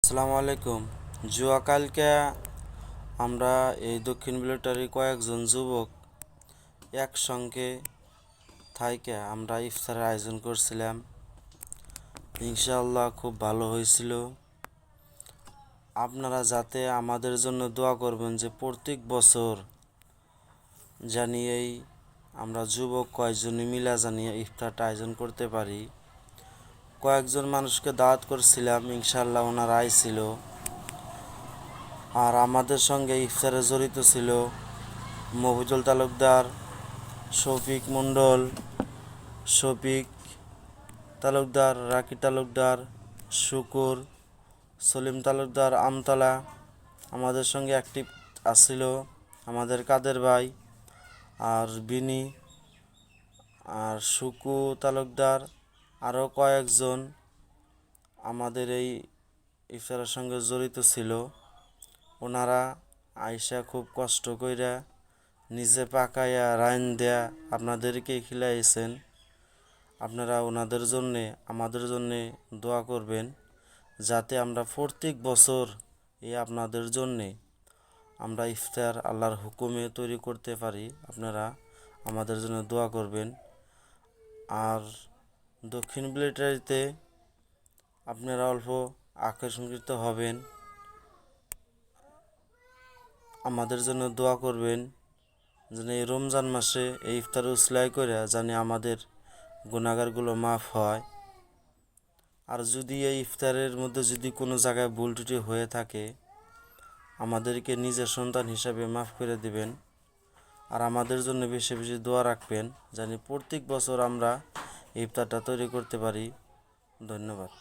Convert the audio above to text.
আসসালামু আলাইকুম। কালকে আমরা এই দক্ষিণ বিলেটারি কয়েকজন যুবক একসঙ্গে থাইকে আমরা ইফতারের আয়োজন করছিলাম। ইনশাআল্লাহ খুব ভালো হয়েছিল। আপনারা যাতে আমাদের জন্য দোয়া করবেন যে প্রত্যেক বছর জানি এই আমরা যুবক কয়েকজনই মিলা জানিয়ে ইফতারটা আয়োজন করতে পারি। কয়েকজন মানুষকে দাওয়াত করছিলাম, ইনশাআল্লাহ ওনারা আইছিল। আর আমাদের সঙ্গে ইফতারে জড়িত ছিল মফিজুল তালুকদার, শফিক মণ্ডল, শফিক তালুকদার, রাকি তালুকদার, শুকুর, সলিম তালুকদার, আমতলা। আমাদের সঙ্গে অ্যাক্টিভ আসছিল আমাদের কাদের ভাই আর বিনি আর শুকু তালুকদার, আরও কয়েকজন আমাদের এই ইফতারের সঙ্গে জড়িত ছিল। ওনারা আইসা খুব কষ্ট কইরা নিজে পাকাইয়া রাইন দেয়া আপনাদেরকে খিলাইছেন। আপনারা ওনাদের জন্যে আমাদের জন্যে দোয়া করবেন যাতে আমরা প্রত্যেক বছর আপনাদের জন্যে আমরা ইফতার আল্লাহর হুকুমে তৈরি করতে পারি। আপনারা আমাদের জন্য দোয়া করবেন। আর দক্ষিণ বিলেটারিতে আপনারা অল্প আকর্ষিত হবেন, আমাদের জন্য দোয়া করবেন যেন এই রমজান মাসে এই ইফতার উসলাই করে জানি আমাদের গুনাহগারগুলো মাফ হয়। আর যদি এই ইফতারের মধ্যে যদি কোনো জায়গায় ভুল ত্রুটি হয়ে থাকে আমাদেরকে নিজের সন্তান হিসাবে মাফ করে দিবেন। আর আমাদের জন্য বেশি বেশি দোয়া রাখবেন জানি প্রত্যেক বছর আমরা ইফতারটা তৈরি করতে পারি। ধন্যবাদ।